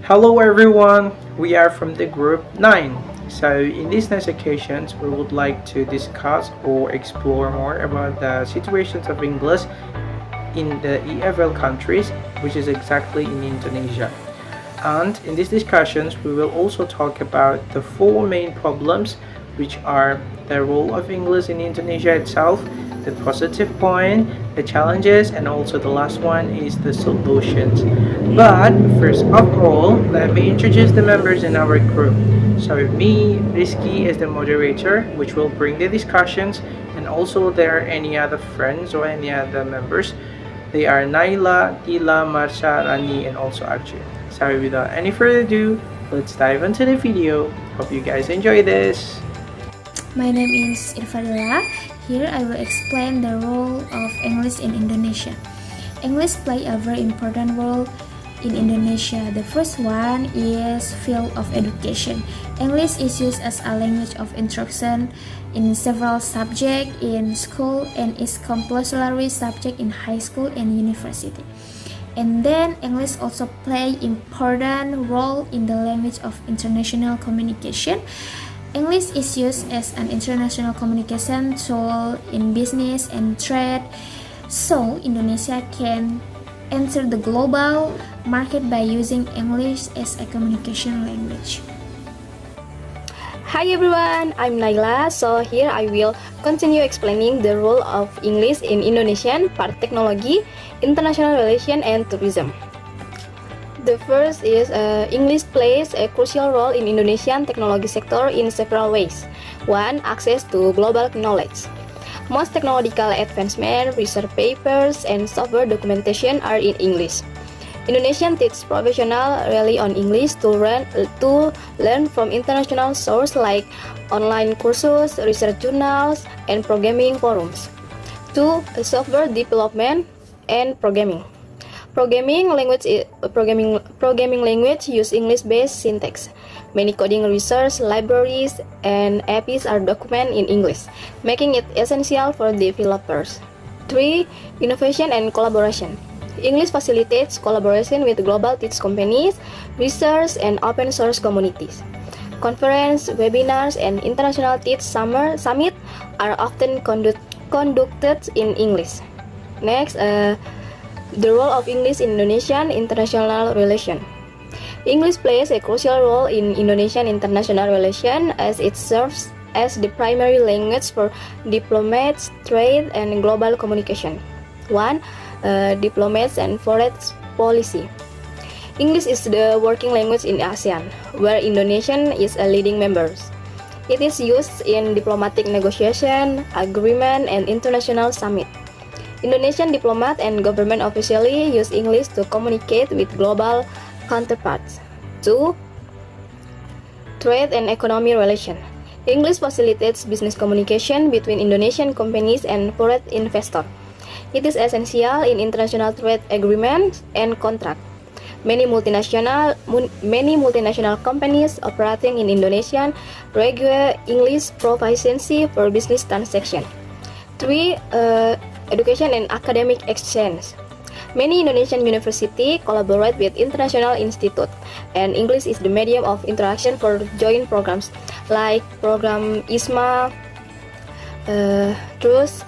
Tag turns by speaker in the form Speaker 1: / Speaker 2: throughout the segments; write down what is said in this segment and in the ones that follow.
Speaker 1: Hello everyone, we are from the group 9. So in these next occasions, we would like to discuss or explore more about the situations of English in the EFL countries, which is exactly in Indonesia. And in these discussions, we will also talk about the four main problems, which are the role of English in Indonesia itself, the positive point, the challenges, and also the last one is the solutions. But first of all, let me introduce the members in our group. So me, Rizky, is the moderator, which will bring the discussions, and also there are any other friends or any other members. They are Naila, Tila, Marsha, Rani, and also Archie. So without any further ado, let's dive into the video. Hope you guys enjoy this.
Speaker 2: My name is Irfadila. Here I will explain the role of English in Indonesia. English play a very important role in Indonesia. The first one is field of education. English is used as a language of instruction in several subjects in school and is compulsory subject in high school and university. And then English also play important role in the language of international communication. English is used as an international communication tool in business and trade, so Indonesia can enter the global market by using English as a communication language.
Speaker 3: Hi everyone, I'm Naila. So here I will continue explaining the role of English in Indonesian part technology, international relation, and tourism. The first is English plays a crucial role in Indonesian technology sector in several ways. One, access to global knowledge. Most technological advancement, research papers, and software documentation are in English. Indonesian teach professionals rely on English to learn from international sources like online courses, research journals, and programming forums. Two, software development and programming. Programming language use English-based syntax. Many coding research libraries and APIs are documented in English, making it essential for developers. 3. Innovation and collaboration. English facilitates collaboration with global tech companies, research, and open source communities. Conference, webinars, and international tech summit are often conducted in English. Next, the role of English in Indonesian international relation. English plays a crucial role in Indonesian international relation as it serves as the primary language for diplomats, trade, and global communication. 1. Diplomats and foreign policy. English is the working language in ASEAN, where Indonesia is a leading member. It is used in diplomatic negotiation, agreement, and international summit. Indonesian diplomat and government officials use English to communicate with global counterparts. 2. Trade and economy relation. English facilitates business communication between Indonesian companies and foreign investors. It is essential in international trade agreements and contracts. Many multinational companies operating in Indonesia require English proficiency for business transactions. 3. Education and academic exchange. Many Indonesian universities collaborate with international institutes, and English is the medium of interaction for joint programs like program ISMA, TRUST,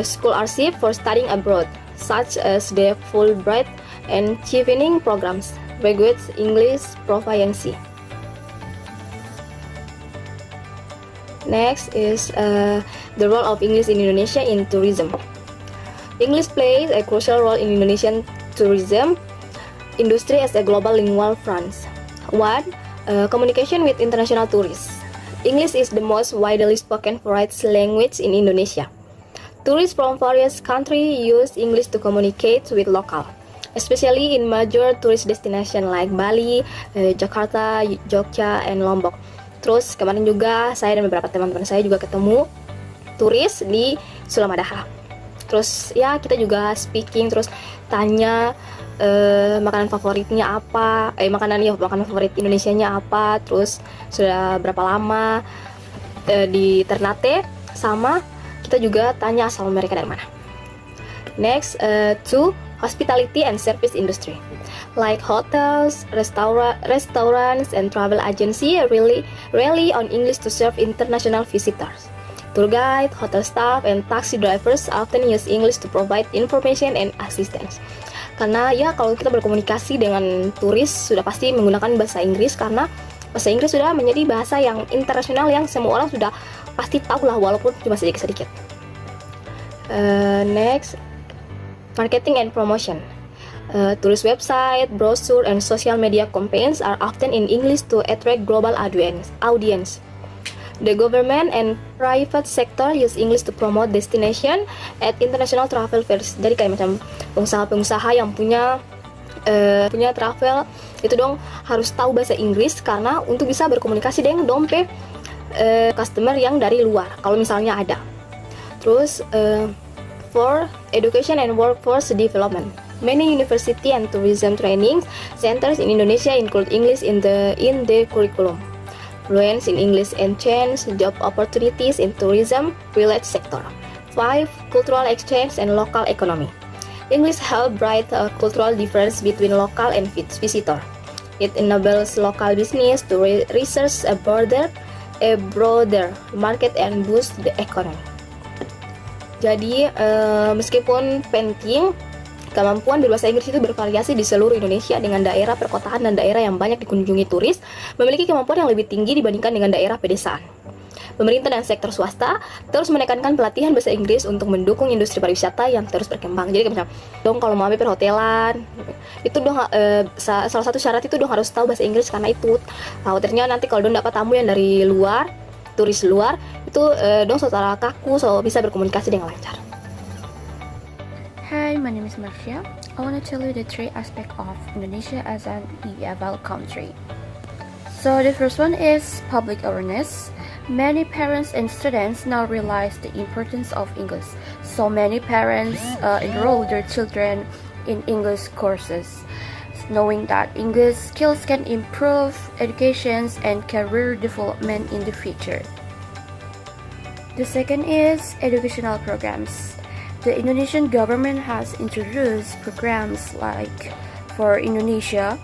Speaker 3: scholarship for studying abroad, such as the Fulbright and Chevening programs, requires English proficiency. Next is the role of English in Indonesia in tourism. English plays a crucial role in Indonesian tourism industry as a global lingual front. 1. Communication with international tourists. English is the most widely spoken foreign language in Indonesia. Tourists from various countries use English to communicate with local, especially in major tourist destinations like Bali, Jakarta, Jogja, and Lombok. Terus kemarin juga saya dan beberapa teman-teman saya juga ketemu turis di Sulamadaha. Terus ya kita juga speaking, terus tanya makanan favoritnya apa, makanan favorit Indonesianya apa, terus sudah berapa lama di Ternate, sama kita juga tanya asal mereka dari mana. Next, 2. Hospitality and service industry. Like hotels, restaurants, and travel agency rely on English to serve international visitors. Tour guide, hotel staff, and taxi drivers often use English to provide information and assistance. Karena ya kalau kita berkomunikasi dengan turis sudah pasti menggunakan bahasa Inggris karena bahasa Inggris sudah menjadi bahasa yang internasional yang semua orang sudah pasti tahu lah walaupun cuma sedikit-sedikit. Next, marketing and promotion. Tourist website, brochure, and social media campaigns are often in English to attract global audience. The government and private sector use English to promote destination at international travel fairs. Jadi kayak macam pengusaha-pengusaha yang punya travel itu dong harus tahu bahasa Inggris karena untuk bisa berkomunikasi dengan customer yang dari luar kalau misalnya ada. Terus for education and workforce development. Many university and tourism training centers in Indonesia include English in the curriculum. Fluence in English enhance job opportunities in tourism-related sector. 5. Cultural exchange and local economy. English help bridge cultural difference between local and visitor. It enables local business to research a broader market and boost the economy. Jadi meskipun penting, kemampuan berbahasa Inggris itu bervariasi di seluruh Indonesia dengan daerah perkotaan dan daerah yang banyak dikunjungi turis memiliki kemampuan yang lebih tinggi dibandingkan dengan daerah pedesaan. Pemerintah dan sektor swasta terus menekankan pelatihan bahasa Inggris untuk mendukung industri pariwisata yang terus berkembang. Jadi misalnya, kalau mau ambil perhotelan, itu salah satu syarat itu harus tahu bahasa Inggris karena itu khawatirnya nanti kalau dapat tamu yang dari luar, turis luar, itu secara kaku bisa berkomunikasi dengan lancar.
Speaker 2: Hi, my name is Marsha. I want to tell you the 3 aspects of Indonesia as an EFL country. So the first one is public awareness. Many parents and students now realize the importance of English. So many parents enroll their children in English courses, knowing that English skills can improve education and career development in the future. The second is educational programs. The Indonesian government has introduced programs like for Indonesia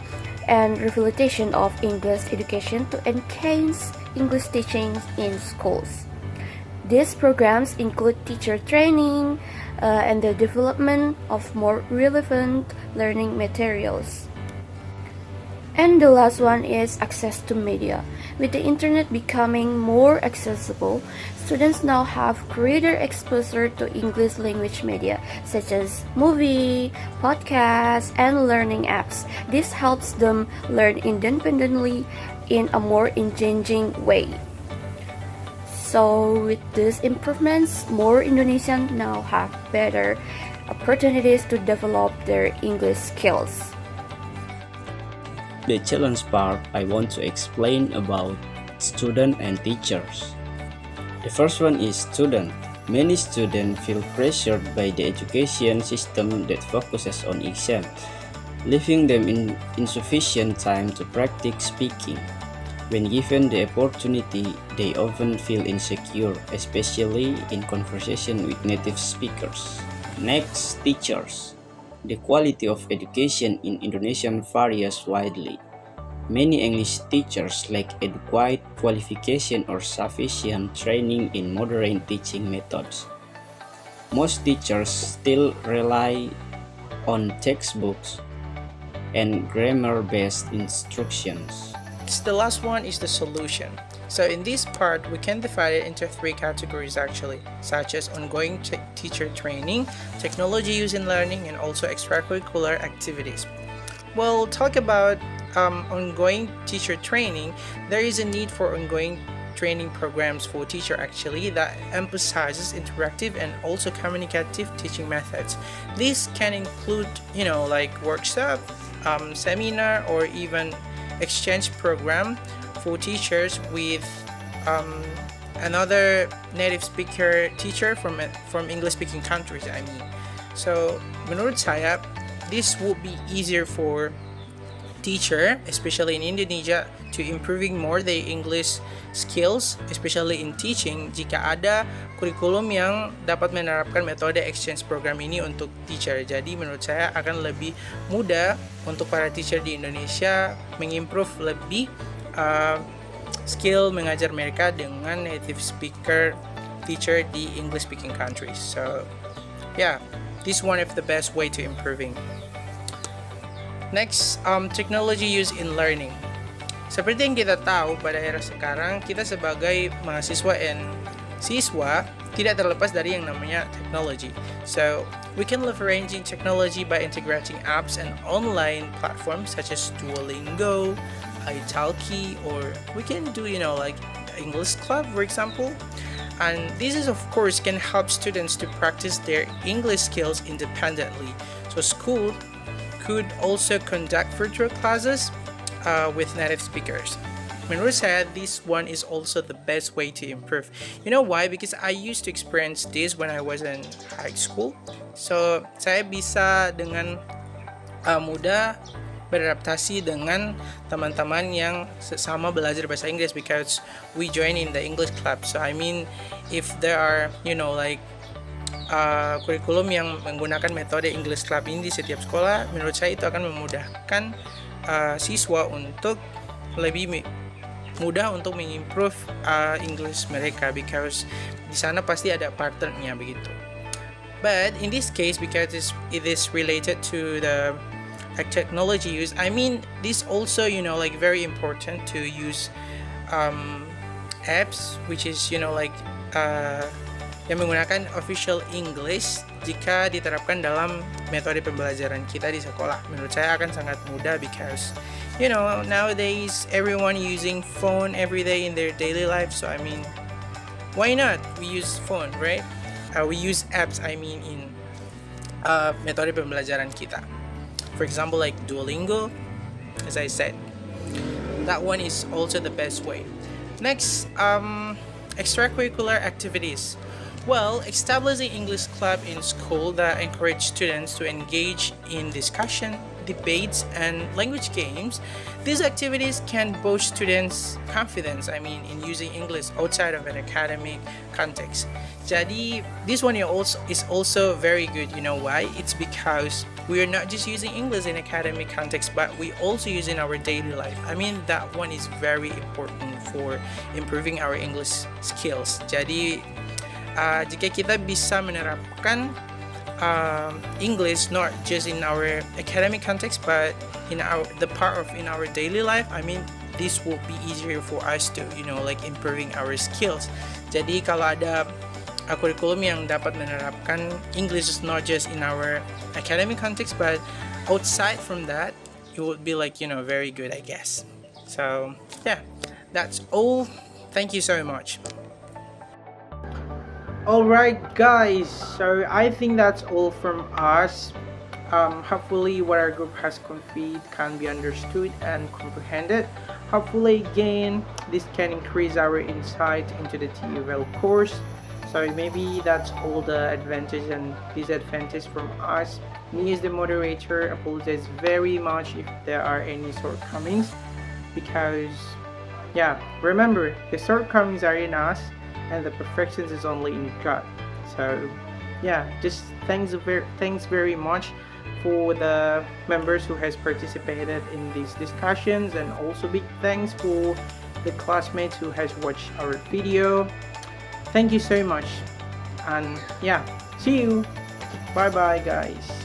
Speaker 2: and rehabilitation of English education to enhance English teaching in schools. These programs include teacher training and the development of more relevant learning materials. And the last one is access to media. With the internet becoming more accessible, students now have greater exposure to English language media such as movie, podcasts, and learning apps. This helps them learn independently in a more engaging way. So with these improvements, more Indonesians now have better opportunities to develop their English skills.
Speaker 4: The challenge part, I want to explain about student and teachers. The first one is student. Many students feel pressured by the education system that focuses on exam, leaving them in insufficient time to practice speaking. When given the opportunity, they often feel insecure, especially in conversation with native speakers. Next, teachers. The quality of education in Indonesia varies widely. Many English teachers lack adequate qualification or sufficient training in modern teaching methods. Most teachers still rely on textbooks and grammar-based instructions.
Speaker 1: The last one is the solution. So in this part, we can divide it into 3 categories actually, such as ongoing teacher training, technology used in learning, and also extracurricular activities. We'll talk about ongoing teacher training. There is a need for ongoing training programs for teacher actually that emphasizes interactive and also communicative teaching methods. This can include, like workshop, seminar, or even exchange program for teachers with another native speaker teacher from English speaking countries. So menurut saya, this would be easier for teacher, especially in Indonesia, to improving more their English skills, especially in teaching, jika ada kurikulum yang dapat menerapkan metode exchange program ini untuk teacher. Jadi menurut saya akan lebih mudah untuk para teacher di Indonesia mengimprove lebih skill mengajar mereka dengan native speaker teacher di English speaking countries. So yeah, this is one of the best way to improving. Next, technology used in learning. Seperti yang kita tahu pada era sekarang, kita sebagai mahasiswa dan siswa tidak terlepas dari yang namanya technology. So, we can leveraging technology by integrating apps and online platforms such as Duolingo, Italki, or we can do, like English Club, for example. And this is, of course, can help students to practice their English skills independently. So, school could also conduct virtual classes with native speakers. Menurut saya, this one is also the best way to improve. You know why? Because I used to experience this when I was in high school. So, saya bisa dengan mudah beradaptasi dengan teman-teman yang sama belajar bahasa Inggris because we join in the English club. So, I mean, if there are, kurikulum yang menggunakan metode English Club ini di setiap sekolah, menurut saya itu akan memudahkan siswa untuk lebih mudah untuk mengimprove English mereka because di sana pasti ada partnernya begitu. But in this case, because it is related to the technology use, I mean this also very important to use apps which is yang menggunakan official English jika diterapkan dalam metode pembelajaran kita di sekolah. Menurut saya akan sangat mudah because nowadays everyone using phone every day in their daily life. So I mean, why not we use phone, right? We use apps, in metode pembelajaran kita. For example, like Duolingo, as I said, that one is also the best way. Next, extracurricular activities. Well, establishing English club in school that encourage students to engage in discussion, debates, and language games. These activities can boost students' confidence, in using English outside of an academic context. Jadi, this one is also very good. You know why? It's because we are not just using English in academic context, but we also use in our daily life. That one is very important for improving our English skills. Jadi, jika kita bisa menerapkan English not just in our academic context but in our daily life, this will be easier for us to improving our skills. Jadi kalau ada kurikulum yang dapat menerapkan English is not just in our academic context but outside from that, it would be very good, I guess. So yeah, that's all. Thank you so much. Alright guys, so I think that's all from us. Hopefully what our group has conveyed can be understood and comprehended. Hopefully again this can increase our insight into the TEFL course. So maybe that's all the advantage and disadvantage from us. Me as the moderator apologize very much if there are any shortcomings because remember the shortcomings are in us and the perfections is only in God. So just thanks very much for the members who has participated in these discussions, and also big thanks for the classmates who has watched our video. Thank you so much, and see you. Bye bye guys.